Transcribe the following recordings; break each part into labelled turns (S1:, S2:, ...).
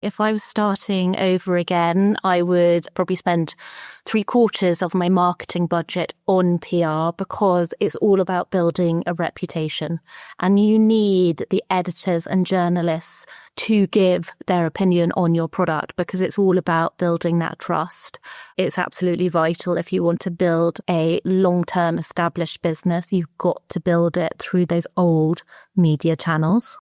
S1: If I was starting over again, I would probably spend 3/4 of my marketing budget on PR because it's all about building a reputation. And you need the editors and journalists to give their opinion on your product because it's all about building that trust. It's absolutely vital if you want to build a long-term established business. You've got to build it through those old media channels.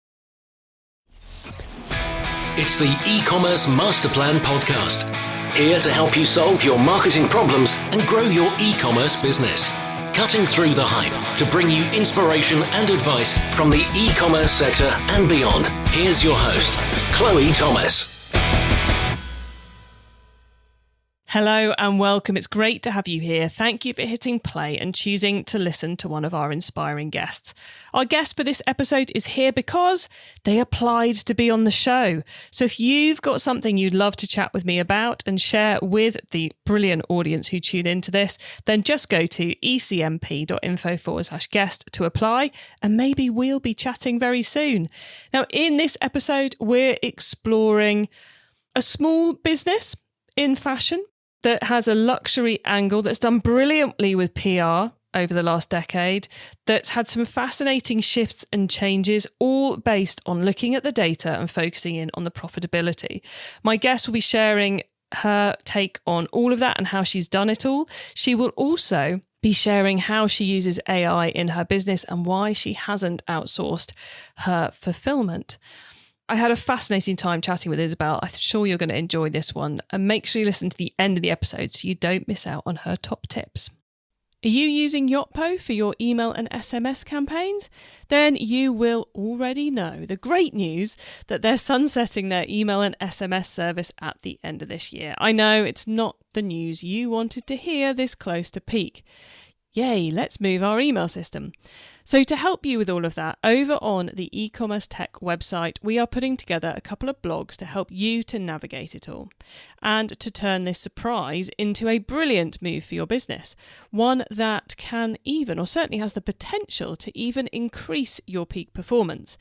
S2: It's the eCommerce Master Plan podcast. Here to help you solve your marketing problems and grow your e-commerce business. Cutting through the hype to bring you inspiration and advice from the e-commerce sector and beyond. Here's your host, Chloe Thomas.
S3: Hello and welcome. It's great to have you here. Thank you for hitting play and choosing to listen to one of our inspiring guests. Our guest for this episode is here because they applied to be on the show. So if you've got something you'd love to chat with me about and share with the brilliant audience who tune into this, then just go to ecmp.info/guest to apply and maybe we'll be chatting very soon. Now, in this episode, we're exploring a small business in fashion that has a luxury angle that's done brilliantly with PR over the last decade, that's had some fascinating shifts and changes, all based on looking at the data and focusing in on the profitability. My guest will be sharing her take on all of that and how she's done it all. She will also be sharing how she uses AI in her business and why she hasn't outsourced her fulfillment. I had a fascinating time chatting with Isobel. I'm sure you're going to enjoy this one. And make sure you listen to the end of the episode so you don't miss out on her top tips. Are you using Yotpo for your email and SMS campaigns? Then you will already know the great news that they're sunsetting their email and SMS service at the end of this year. I know it's not the news you wanted to hear this close to peak. Yay, let's move our email system. So to help you with all of that, over on the eCommerce Tech website, we are putting together a couple of blogs to help you to navigate it all and to turn this surprise into a brilliant move for your business. One that can even, or certainly has the potential to even increase your peak performance.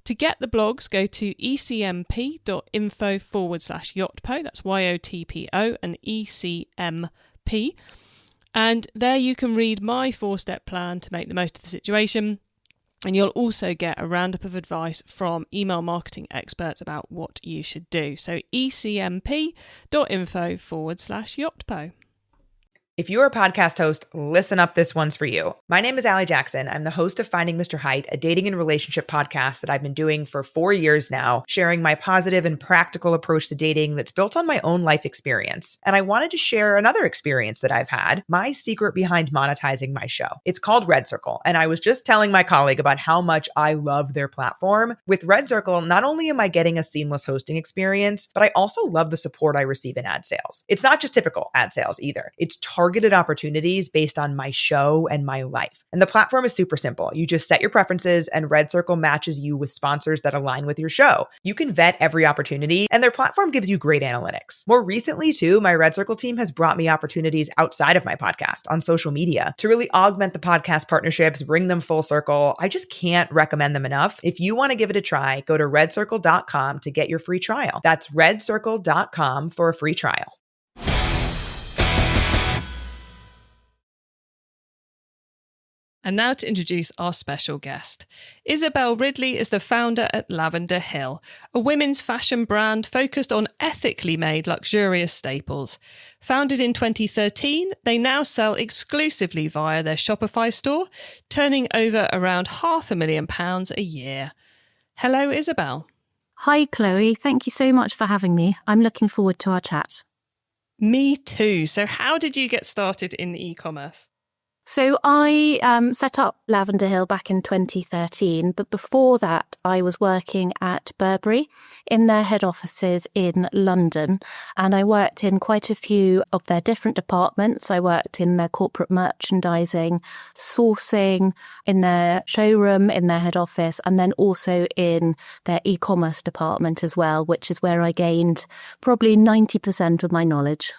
S3: To get the blogs, go to ecmp.info/yotpo. That's YOTPO and ECMP. And there you can read my 4-step plan to make the most of the situation. And you'll also get a roundup of advice from email marketing experts about what you should do. So ecmp.info/yotpo.
S4: If you're a podcast host, listen up, this one's for you. My name is Allie Jackson. I'm the host of Finding Mr. Height, a dating and relationship podcast that I've been doing for 4 years now, sharing my positive and practical approach to dating that's built on my own life experience. And I wanted to share another experience that I've had, my secret behind monetizing my show. It's called Red Circle, and I was just telling my colleague about how much I love their platform. With Red Circle, not only am I getting a seamless hosting experience, but I also love the support I receive in ad sales. It's not just typical ad sales either. It's targeted opportunities based on my show and my life. And the platform is super simple. You just set your preferences and Red Circle matches you with sponsors that align with your show. You can vet every opportunity and their platform gives you great analytics. More recently too, my Red Circle team has brought me opportunities outside of my podcast on social media to really augment the podcast partnerships, bring them full circle. I just can't recommend them enough. If you want to give it a try, go to redcircle.com to get your free trial. That's redcircle.com for a free trial.
S3: And now to introduce our special guest. Isobel Ridley is the founder at Lavender Hill, a women's fashion brand focused on ethically made luxurious staples. Founded in 2013, they now sell exclusively via their Shopify store, turning over around £500,000 a year. Hello, Isobel.
S1: Hi, Chloe. Thank you so much for having me. I'm looking forward to our chat.
S3: Me too. So how did you get started in e-commerce?
S1: So I set up Lavender Hill back in 2013, but before that I was working at Burberry in their head offices in London, and I worked in quite a few of their different departments. I worked in their corporate merchandising, sourcing, in their showroom, in their head office, and then also in their e-commerce department as well, which is where I gained probably 90% of my knowledge.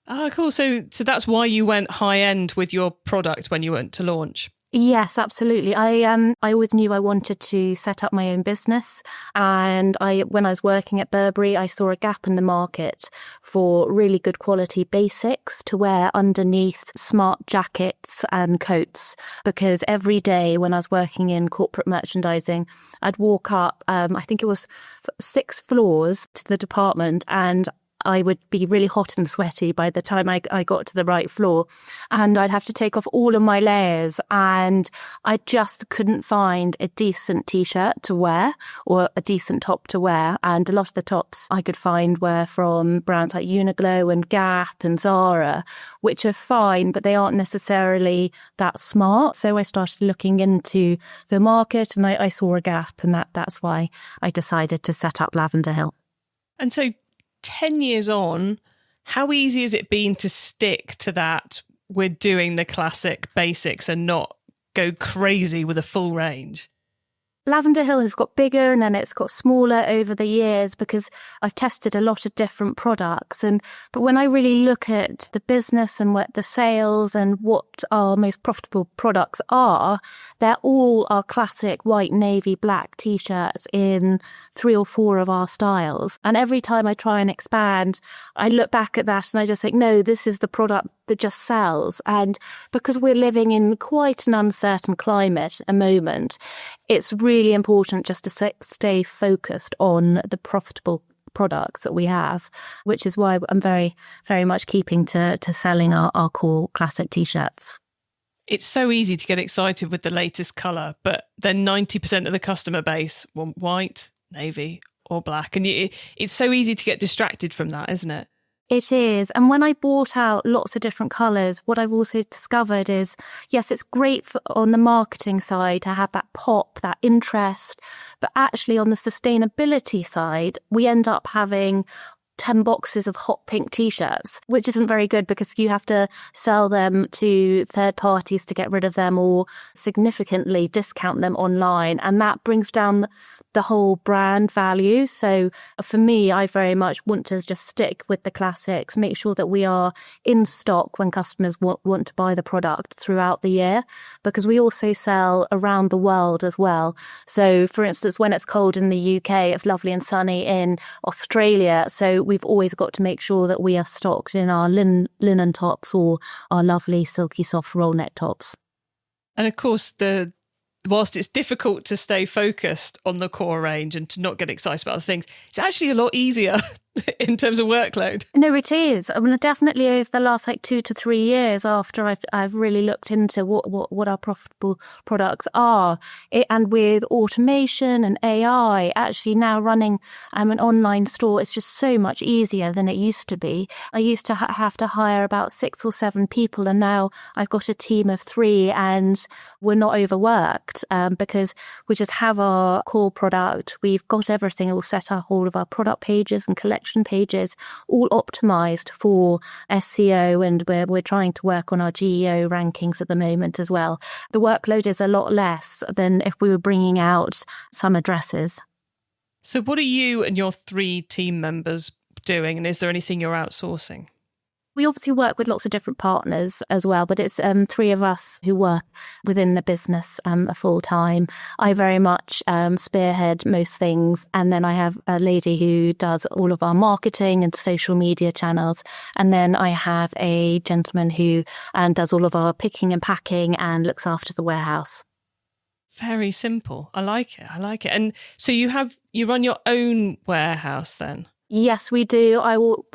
S3: Ah, cool. So that's why you went high end with your product when you went to launch.
S1: Yes, absolutely. I always knew I wanted to set up my own business. And when I was working at Burberry, I saw a gap in the market for really good quality basics to wear underneath smart jackets and coats. Because every day when I was working in corporate merchandising, I'd walk up, I think it was 6 floors to the department, and I would be really hot and sweaty by the time I got to the right floor, and I'd have to take off all of my layers, and I just couldn't find a decent t-shirt to wear or a decent top to wear. And a lot of the tops I could find were from brands like Uniqlo and Gap and Zara, which are fine, but they aren't necessarily that smart. So I started looking into the market, and I saw a gap, and that's why I decided to set up Lavender Hill.
S3: And so 10 years on, how easy has it been to stick to that? We're doing the classic basics and not go crazy with a full range.
S1: Lavender Hill has got bigger and then it's got smaller over the years because I've tested a lot of different products. But when I really look at the business and what the sales and what our most profitable products are, they're all our classic white, navy, black t-shirts in 3 or 4 of our styles. And every time I try and expand, I look back at that and I just think, no, this is the product that just sells. And because we're living in quite an uncertain climate at the moment, it's really important just to stay focused on the profitable products that we have, which is why I'm very, very much keeping to selling our core classic t-shirts.
S3: It's so easy to get excited with the latest colour, but then 90% of the customer base want white, navy or black. And it's so easy to get distracted from that, isn't it?
S1: It is. And when I bought out lots of different colours, what I've also discovered is, yes, it's great on the marketing side to have that pop, that interest. But actually on the sustainability side, we end up having 10 boxes of hot pink t-shirts, which isn't very good because you have to sell them to third parties to get rid of them or significantly discount them online. And that brings down the whole brand value. So for me, I very much want to just stick with the classics, make sure that we are in stock when customers want to buy the product throughout the year, because we also sell around the world as well. So for instance, when it's cold in the UK, it's lovely and sunny in Australia. So we've always got to make sure that we are stocked in our linen tops or our lovely silky soft roll neck tops.
S3: And of course, whilst it's difficult to stay focused on the core range and to not get excited about other things, it's actually a lot easier in terms of workload.
S1: No, it is. I mean, definitely over the last 2 to 3 years after I've really looked into what our profitable products are, and with automation and AI, actually now running an online store, it's just so much easier than it used to be. I used to have to hire about 6 or 7 people, and now I've got a team of 3, and we're not overworked because we just have our core product. We've got everything all set up, all of our product pages and collection pages all optimized for SEO, and we're trying to work on our GEO rankings at the moment as well. The workload is a lot less than if we were bringing out some addresses.
S3: So what are you and your 3 team members doing, and is there anything you're outsourcing?
S1: We obviously work with lots of different partners as well, but it's 3 of us who work within the business full time. I very much spearhead most things, and then I have a lady who does all of our marketing and social media channels, and then I have a gentleman who does all of our picking and packing and looks after the warehouse.
S3: Very simple. I like it. And so you run your own warehouse then?
S1: Yes, we do.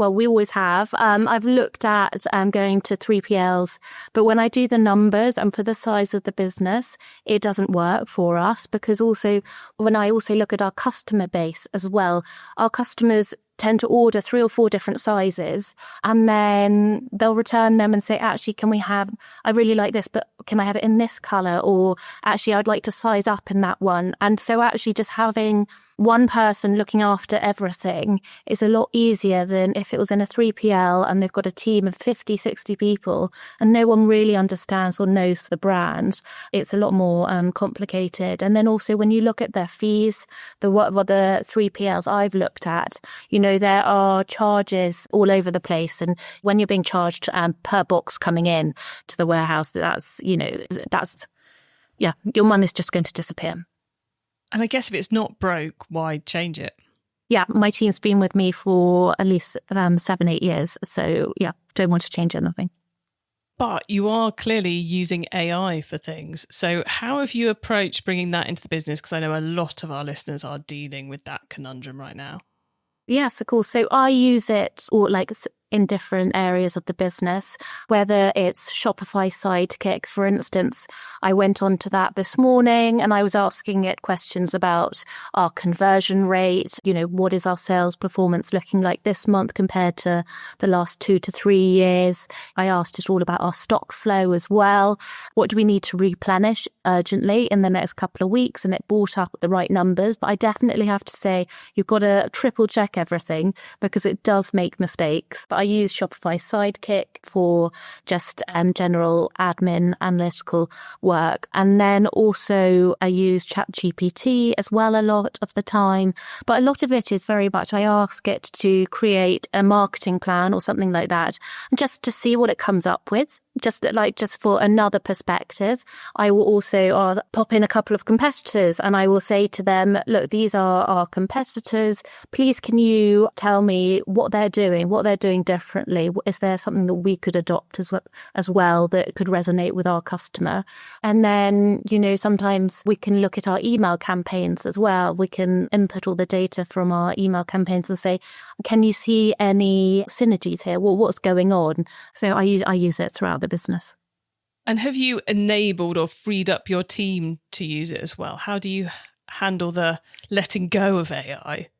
S1: We always have. I've looked at going to 3PLs, but when I do the numbers and for the size of the business, it doesn't work for us, because also when I also look at our customer base as well, our customers tend to order 3 or 4 different sizes, and then they'll return them and say, actually, I really like this, but can I have it in this colour? Or actually, I'd like to size up in that one. And so actually just having one person looking after everything is a lot easier than if it was in a 3PL and they've got a team of 50, 60 people and no one really understands or knows the brand. It's a lot more complicated. And then also when you look at their fees, the 3PLs I've looked at, there are charges all over the place. And when you're being charged per box coming in to the warehouse, that's yeah, your money's just going to disappear.
S3: And I guess if it's not broke, why change it?
S1: Yeah, my team's been with me for at least 7-8 years. So yeah, don't want to change anything.
S3: But you are clearly using AI for things. So how have you approached bringing that into the business? Because I know a lot of our listeners are dealing with that conundrum right now.
S1: Yes, of course. So I use it in different areas of the business, whether it's Shopify Sidekick, for instance. I went on to that this morning and I was asking it questions about our conversion rate. What is our sales performance looking like this month compared to the last 2 to 3 years? I asked it all about our stock flow as well. What do we need to replenish urgently in the next couple of weeks? And it brought up the right numbers. But I definitely have to say, you've got to triple check everything because it does make mistakes. But I use Shopify Sidekick for just general admin analytical work. And then also I use ChatGPT as well a lot of the time. But a lot of it is very much I ask it to create a marketing plan or something like that, just to see what it comes up with. Just for another perspective. I will also pop in a couple of competitors and I will say to them, look, these are our competitors. Please, can you tell me what they're doing differently? Is there something that we could adopt as well that could resonate with our customer? And then, sometimes we can look at our email campaigns as well. We can input all the data from our email campaigns and say, can you see any synergies here? Well, what's going on? So I use it throughout the business.
S3: And have you enabled or freed up your team to use it as well? How do you handle the letting go of AI?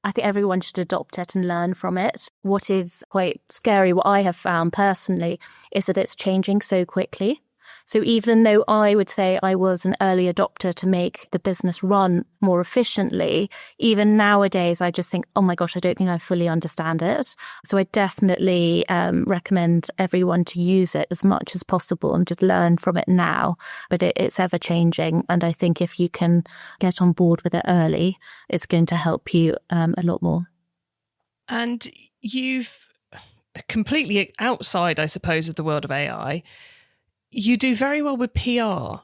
S1: I think everyone should adopt it and learn from it. What is quite scary, what I have found personally, is that it's changing so quickly. So even though I would say I was an early adopter to make the business run more efficiently, even nowadays I just think, oh my gosh, I don't think I fully understand it. So I definitely recommend everyone to use it as much as possible and just learn from it now. But it's ever changing. And I think if you can get on board with it early, it's going to help you a lot more.
S3: And you've completely outside, I suppose, of the world of AI, you do very well with PR.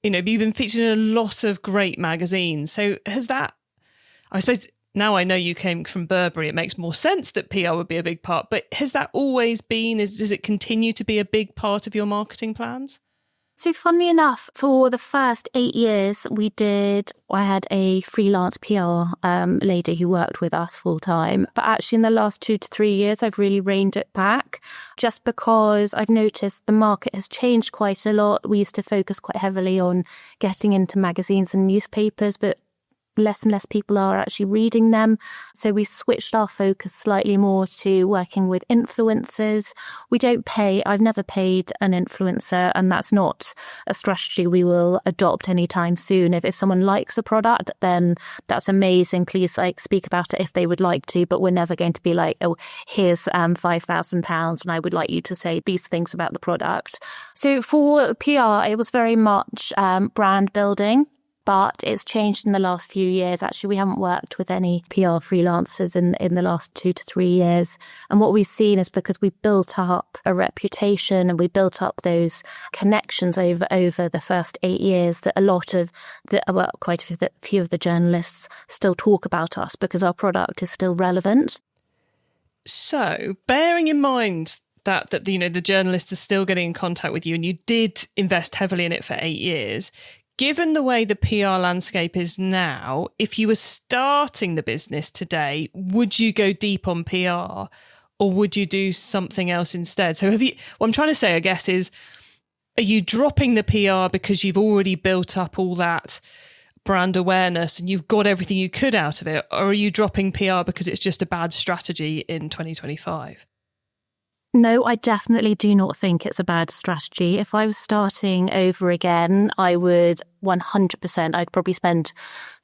S3: You've been featured in a lot of great magazines. So has that, I suppose now I know you came from Burberry, it makes more sense that PR would be a big part, but has that always been, does it continue to be a big part of your marketing plans?
S1: So funnily enough, for the first 8 years, I had a freelance PR lady who worked with us full time. But actually in the last 2 to 3 years, I've really reined it back just because I've noticed the market has changed quite a lot. We used to focus quite heavily on getting into magazines and newspapers, but less and less people are actually reading them. So we switched our focus slightly more to working with influencers. I've never paid an influencer, and that's not a strategy we will adopt anytime soon. If someone likes a product, then that's amazing. Please speak about it if they would like to, but we're never going to be like, oh, here's £5,000 and I would like you to say these things about the product. So for PR, it was very much brand building. But it's changed in the last few years. Actually, we haven't worked with any PR freelancers in the last 2 to 3 years. And what we've seen is because we built up a reputation and we built up those connections over the first 8 years, that quite a few of the journalists still talk about us because our product is still relevant.
S3: So, bearing in mind that the journalists are still getting in contact with you, and you did invest heavily in it for 8 years. Given the way the PR landscape is now, if you were starting the business today, would you go deep on PR or would you do something else instead? So what I'm trying to say, I guess, is, are you dropping the PR because you've already built up all that brand awareness and you've got everything you could out of it? Or are you dropping PR because it's just a bad strategy in 2025?
S1: No, I definitely do not think it's a bad strategy. If I was starting over again, I would 100%, I'd probably spend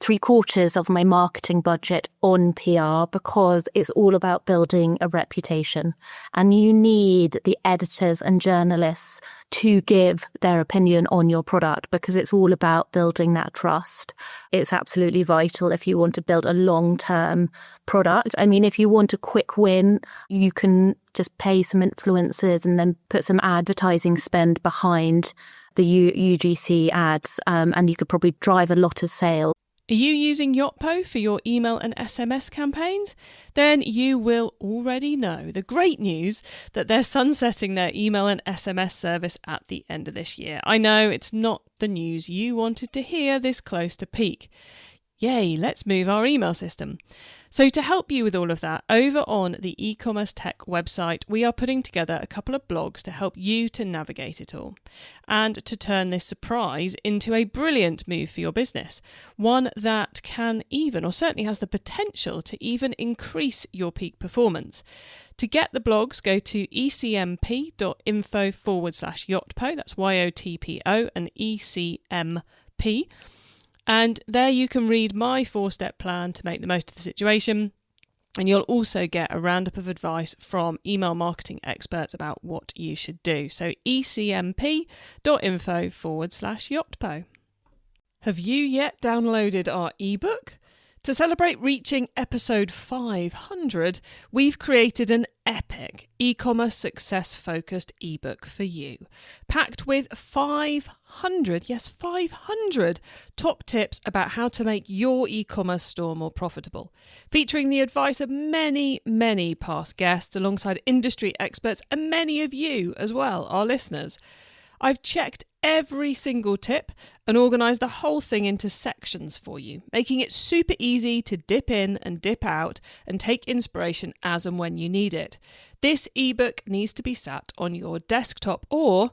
S1: 3/4 of my marketing budget on PR because it's all about building a reputation. And you need the editors and journalists to give their opinion on your product because it's all about building that trust. It's absolutely vital if you want to build a long-term product. I mean, if you want a quick win, you can just pay some influencers and then put some advertising spend behind the UGC ads, and you could probably drive a lot of sale.
S3: Are you using Yotpo for your email and SMS campaigns? Then you will already know the great news that they're sunsetting their email and SMS service at the end of this year. I know it's not the news you wanted to hear this close to peak. Yay, let's move our email system. So to help you with all of that, over on the eCommerce Tech website, we are putting together a couple of blogs to help you to navigate it all and to turn this surprise into a brilliant move for your business. One that can even, or certainly has the potential to even increase your peak performance. To get the blogs, go to ecmp.info/Yotpo. That's YOTPO and ECMP. And there you can read my 4-step plan to make the most of the situation. And you'll also get a roundup of advice from email marketing experts about what you should do. So ecmp.info/Yotpo. Have you yet downloaded our ebook? To celebrate reaching episode 500, we've created an epic e-commerce success-focused ebook for you, packed with 500 top tips about how to make your e-commerce store more profitable, featuring the advice of many past guests alongside industry experts and many of you as well, our listeners. I've checked every single tip and organised the whole thing into sections for you, making it super easy to dip in and dip out and take inspiration as and when you need it. This ebook needs to be sat on your desktop or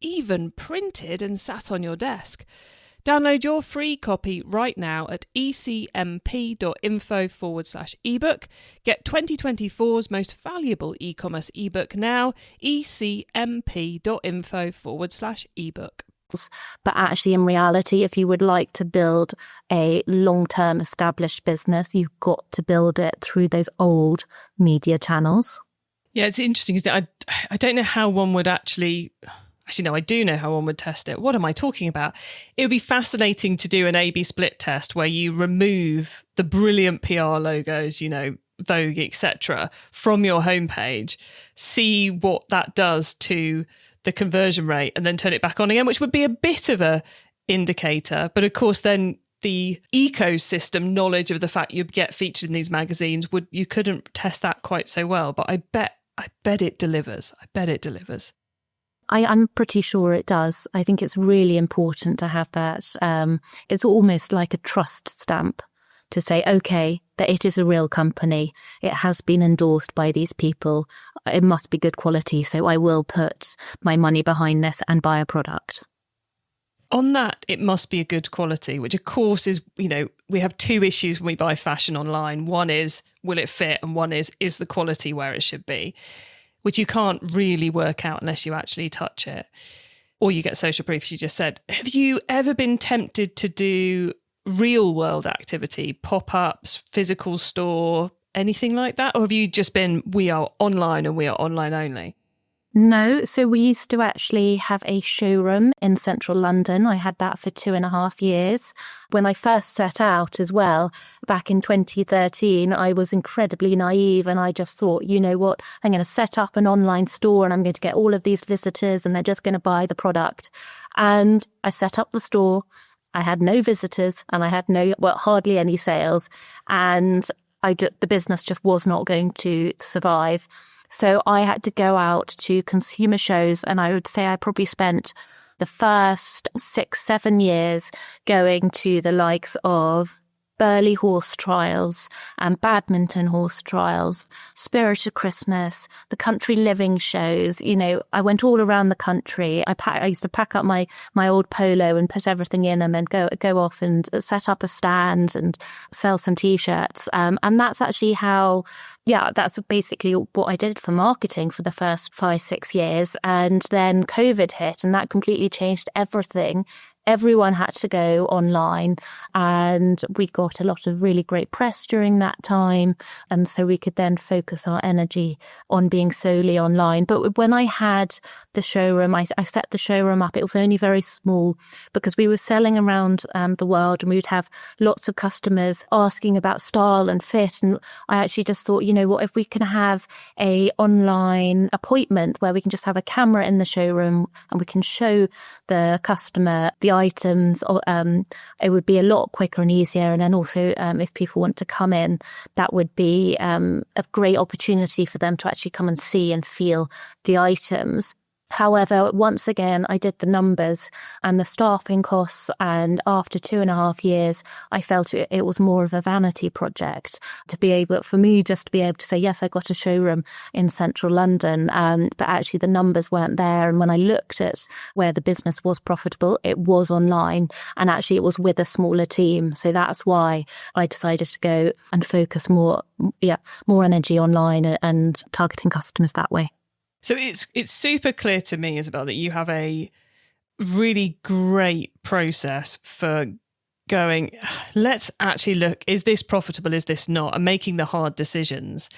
S3: even printed and sat on your desk. Download your free copy right now at ecmp.info/ebook. Get 2024's most valuable e-commerce ebook now, ecmp.info/ebook.
S1: But actually, in reality, if you would like to build a long-term established business, you've got to build it through those old media channels.
S3: Yeah, it's interesting, isn't it? I don't know how one would actually... Actually, no, I do know how one would test it. What am I talking about? It would be fascinating to do an A/B split test where you remove the brilliant PR logos, Vogue, etc., from your homepage, see what that does to the conversion rate, and then turn it back on again, which would be a bit of a indicator. But of course, then the ecosystem knowledge of the fact you'd get featured in these magazines, you couldn't test that quite so well. But I bet it delivers.
S1: I'm pretty sure it does. I think it's really important to have that. It's almost like a trust stamp to say, okay, that it is a real company. It has been endorsed by these people. It must be good quality. So I will put my money behind this and buy a product.
S3: On that, it must be a good quality, which of course is, we have two issues when we buy fashion online. One is, will it fit? And one is the quality where it should be? Which you can't really work out unless you actually touch it. Or you get social proof, as you just said. Have you ever been tempted to do real world activity, pop-ups, physical store, anything like that? Or have you just been, we are online and we are online only?
S1: No, so we used to actually have a showroom in central London. I had that for 2.5 years. When I first set out as well, back in 2013, I was incredibly naive and I just thought, you know what, I'm going to set up an online store and I'm going to get all of these visitors and they're just going to buy the product. And I set up the store. I had no visitors and I had hardly any sales. And the business just was not going to survive. So I had to go out to consumer shows, and I would say I probably spent the first 6-7 years going to the likes of Burley horse trials and badminton horse trials, Spirit of Christmas, the country living shows. I went all around the country. I used to pack up my old polo and put everything in and then go off and set up a stand and sell some T-shirts. And that's actually that's basically what I did for marketing for the first 5-6 years. And then COVID hit and that completely changed everything. everyone had to go online, and we got a lot of really great press during that time. And so we could then focus our energy on being solely online. But when I had the showroom, I set the showroom up. It was only very small because we were selling around the world, and we would have lots of customers asking about style and fit. And I actually just thought, you know what, if we can have a online appointment where we can just have a camera in the showroom and we can show the customer the items, it would be a lot quicker and easier. And then also, if people want to come in, that would be a great opportunity for them to actually come and see and feel the items. However, once again, I did the numbers and the staffing costs, and after 2.5 years, I felt it was more of a vanity project for me just to be able to say, yes, I got a showroom in central London, but actually the numbers weren't there. And when I looked at where the business was profitable, it was online, and actually it was with a smaller team. So that's why I decided to go and focus more energy online and targeting customers that way.
S3: So it's super clear to me, Isobel, that you have a really great process for going, let's actually look, is this profitable, is this not, and making the hard decisions.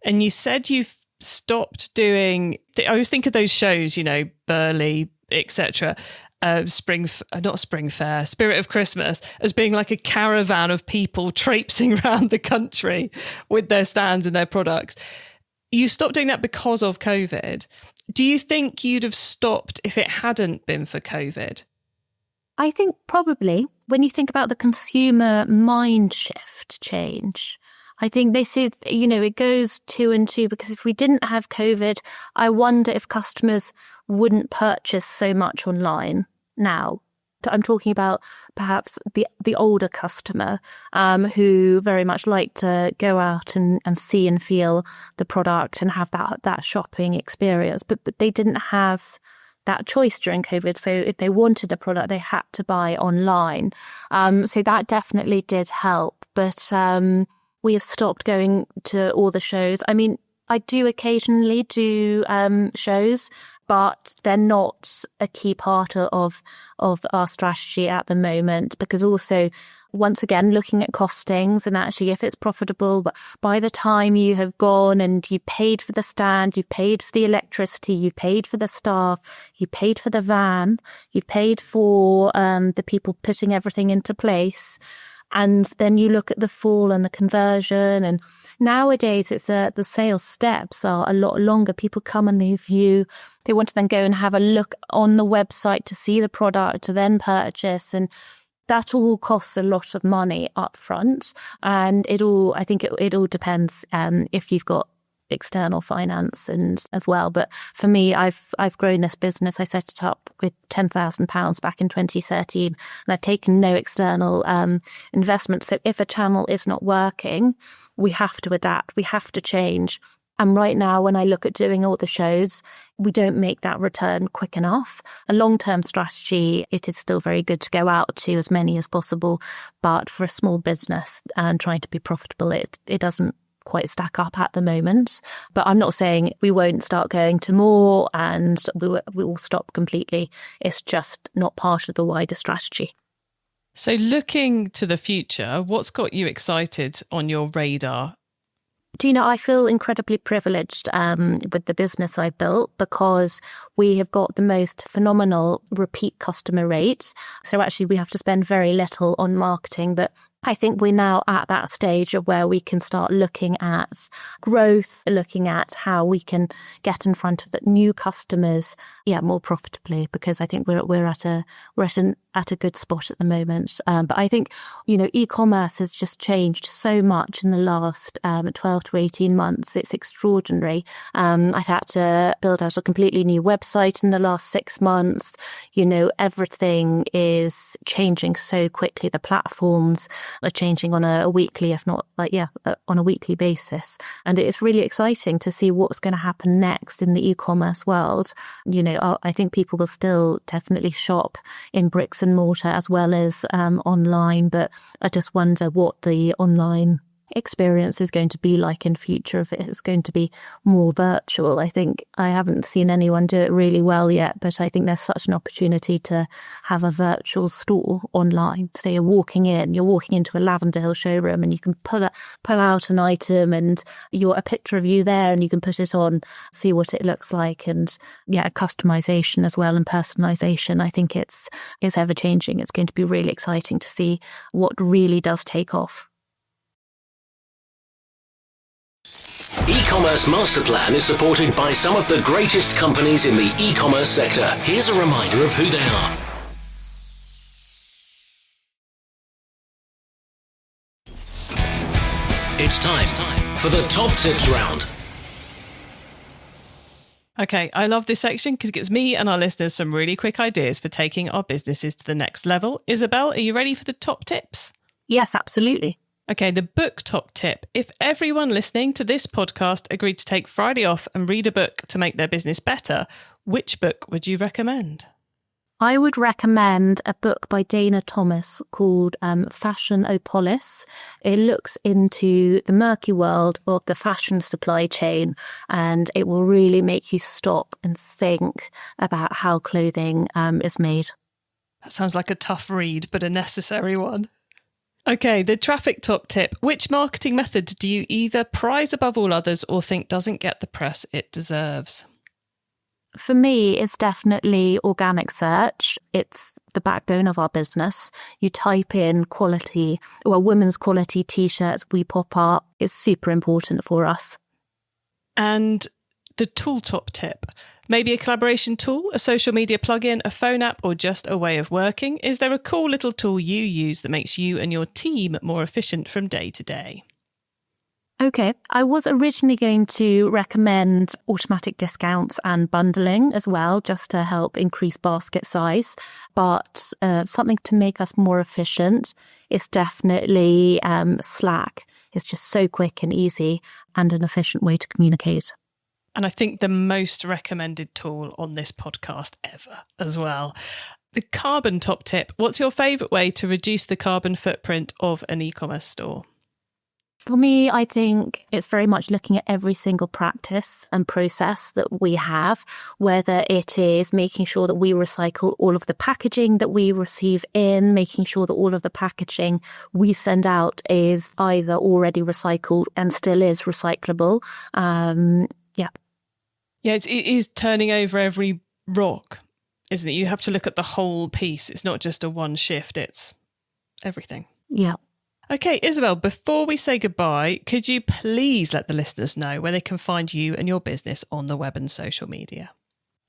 S3: And you said you've stopped doing, I always think of those shows, you know, Burley, etc., Spirit of Christmas, as being like a caravan of people traipsing around the country with their stands and their products. You stopped doing that because of COVID. Do you think you'd have stopped if it hadn't been for COVID?
S1: I think probably when you think about the consumer mind shift change, I think this is, you know, it goes 2 and 2, because if we didn't have COVID, I wonder if customers wouldn't purchase so much online now. I'm talking about perhaps the older customer who very much like to go out and see and feel the product and have that shopping experience. But they didn't have that choice during COVID. So if they wanted a product, they had to buy online. So that definitely did help. But we have stopped going to all the shows. I mean, I do occasionally do shows, but they're not a key part of our strategy at the moment, because also, once again, looking at costings and actually if it's profitable, but by the time you have gone and you paid for the stand, you paid for the electricity, you paid for the staff, you paid for the van, you paid for the people putting everything into place, and then you look at the fall and the conversion, and nowadays it's the sales steps are a lot longer. People come and they view, they want to then go and have a look on the website to see the product, to then purchase, and that all costs a lot of money up front. And I think it all depends if you've got external finance and as well. But for me, I've grown this business. I set it up with £10,000 back in 2013, and I've taken no external investment. So if a channel is not working, we have to adapt, we have to change. And right now, when I look at doing all the shows, we don't make that return quick enough. A long-term strategy, it is still very good to go out to as many as possible. But for a small business and trying to be profitable, it doesn't quite stack up at the moment. But I'm not saying we won't start going to more and we will stop completely. It's just not part of the wider strategy.
S3: So looking to the future, what's got you excited on your radar?
S1: Do you know, I feel incredibly privileged with the business I built, because we have got the most phenomenal repeat customer rates. So actually we have to spend very little on marketing, but I think we're now at that stage of where we can start looking at growth, looking at how we can get in front of the new customers, more profitably, because I think we're at a good spot at the moment. But I think, you know, e-commerce has just changed so much in the last 12 to 18 months. It's extraordinary. I've had to build out a completely new website in the last 6 months. You know, everything is changing so quickly. The platforms are changing on a weekly, if not on a weekly basis. And it's really exciting to see what's going to happen next in the e-commerce world. You know, I think people will still definitely shop in bricks and mortar as well as online, but I just wonder what the online experience is going to be like in future, if it's going to be more virtual. I think I haven't seen anyone do it really well yet, but I think there's such an opportunity to have a virtual store online. So you're walking into a Lavender Hill showroom, and you can pull out an item, and a picture of you there, and you can put it on, see what it looks like, and customization as well, and personalization. I think it's ever changing. It's going to be really exciting to see what really does take off.
S2: E-commerce Master Plan is supported by some of the greatest companies in the e-commerce sector. Here's a reminder of who they are. It's time for the top tips round.
S3: Okay, I love this section because it gives me and our listeners some really quick ideas for taking our businesses to the next level. Isobel, are you ready for the top tips?
S1: Yes, absolutely.
S3: Okay, the book top tip. If everyone listening to this podcast agreed to take Friday off and read a book to make their business better, which book would you recommend?
S1: I would recommend a book by Dana Thomas called Fashionopolis. It looks into the murky world of the fashion supply chain, and it will really make you stop and think about how clothing is made.
S3: That sounds like a tough read, but a necessary one. Okay, the traffic top tip. Which marketing method do you either prize above all others or think doesn't get the press it deserves?
S1: For me, it's definitely organic search. It's the backbone of our business. You type in women's quality t-shirts, we pop up. It's super important for us.
S3: And the tool top tip. Maybe a collaboration tool, a social media plugin, a phone app, or just a way of working. Is there a cool little tool you use that makes you and your team more efficient from day to day?
S1: Okay, I was originally going to recommend automatic discounts and bundling as well, just to help increase basket size. But something to make us more efficient is definitely Slack. It's just so quick and easy and an efficient way to communicate.
S3: And I think the most recommended tool on this podcast ever as well. The carbon top tip. What's your favourite way to reduce the carbon footprint of an e-commerce store?
S1: For me, I think it's very much looking at every single practice and process that we have, whether it is making sure that we recycle all of the packaging that we receive in, making sure that all of the packaging we send out is either already recycled and still is recyclable.
S3: Yeah, it is turning over every rock, isn't it? You have to look at the whole piece. It's not just a one shift, it's everything.
S1: Yeah.
S3: Okay, Isobel, before we say goodbye, could you please let the listeners know where they can find you and your business on the web and social media?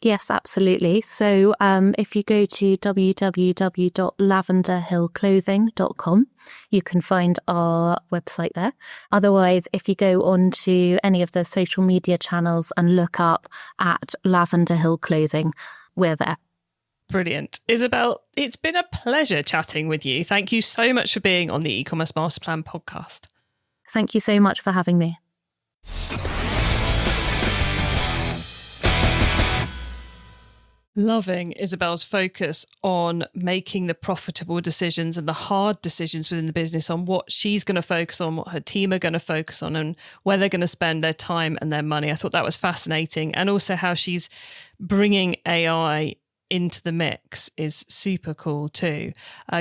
S1: Yes, absolutely. So if you go to www.lavenderhillclothing.com, you can find our website there. Otherwise, if you go on to any of the social media channels and look up at Lavender Hill Clothing, we're there.
S3: Brilliant. Isobel, it's been a pleasure chatting with you. Thank you so much for being on the e-commerce Master Plan podcast.
S1: Thank you so much for having me.
S3: Loving Isobel's focus on making the profitable decisions and the hard decisions within the business, on what she's going to focus on, what her team are going to focus on, and where they're going to spend their time and their money. I thought that was fascinating. And also how she's bringing AI into the mix is super cool too.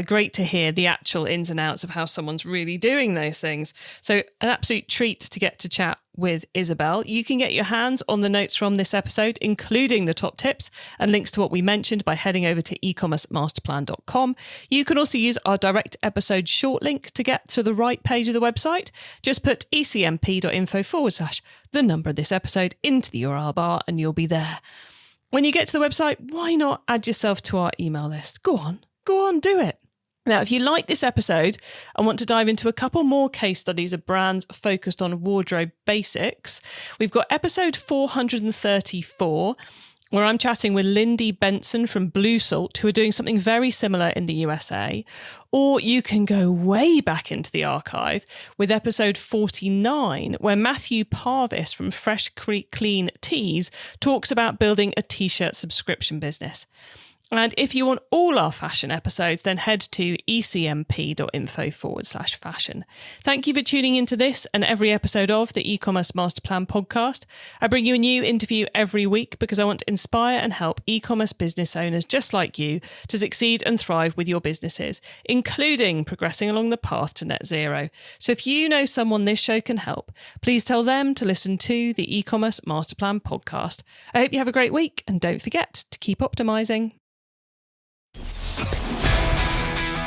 S3: Great to hear the actual ins and outs of how someone's really doing those things. So an absolute treat to get to chat with Isobel. You can get your hands on the notes from this episode, including the top tips and links to what we mentioned, by heading over to ecommercemasterplan.com. You can also use our direct episode short link to get to the right page of the website. Just put ecmp.info/the number of this episode into the URL bar and you'll be there. When you get to the website, why not add yourself to our email list? Go on, do it. Now, if you like this episode and want to dive into a couple more case studies of brands focused on wardrobe basics, we've got episode 434, where I'm chatting with Lindy Benson from Blue Salt, who are doing something very similar in the USA. Or you can go way back into the archive with episode 49, where Matthew Parvis from Fresh Clean Tees talks about building a t-shirt subscription business. And if you want all our fashion episodes, then head to ecmp.info/fashion. Thank you for tuning into this and every episode of the e-commerce master plan podcast. I bring you a new interview every week because I want to inspire and help e-commerce business owners just like you to succeed and thrive with your businesses, including progressing along the path to net zero. So if you know someone this show can help, please tell them to listen to the e-commerce master plan podcast. I hope you have a great week, and don't forget to keep optimizing.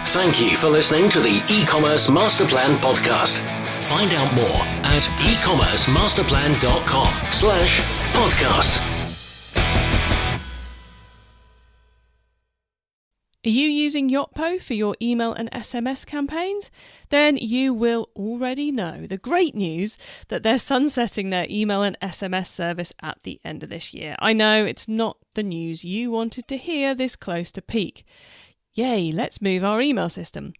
S2: Thank you for listening to the e-commerce master plan podcast. Find out more at ecommercemasterplan.com/podcast.
S3: Are you using Yotpo for your email and SMS campaigns? Then you will already know the great news that they're sunsetting their email and SMS service at the end of this year. I know it's not the news you wanted to hear this close to peak. Yay, let's move our email system.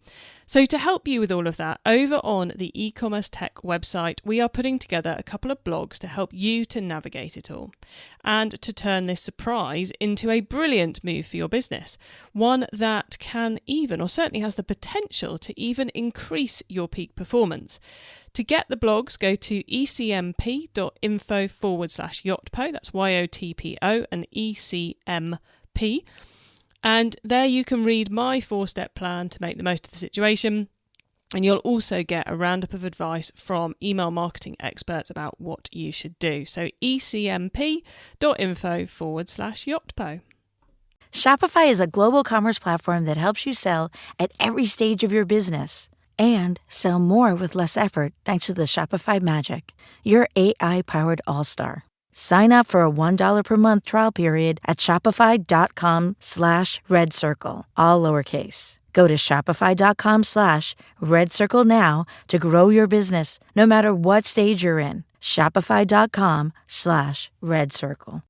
S3: So to help you with all of that, over on the e-commerce tech website, we are putting together a couple of blogs to help you to navigate it all and to turn this surprise into a brilliant move for your business. One that can even, or certainly has the potential to even increase your peak performance. To get the blogs, go to ecmp.info/yotpo. That's YOTPO and ECMP. And there you can read my 4-step plan to make the most of the situation. And you'll also get a roundup of advice from email marketing experts about what you should do. So ecmp.info/yotpo.
S5: Shopify is a global commerce platform that helps you sell at every stage of your business and sell more with less effort thanks to the Shopify Magic, your AI-powered all-star. Sign up for a $1 per month trial period at shopify.com/redcircle, all lowercase. Go to shopify.com/redcircle now to grow your business, no matter what stage you're in. Shopify.com/redcircle.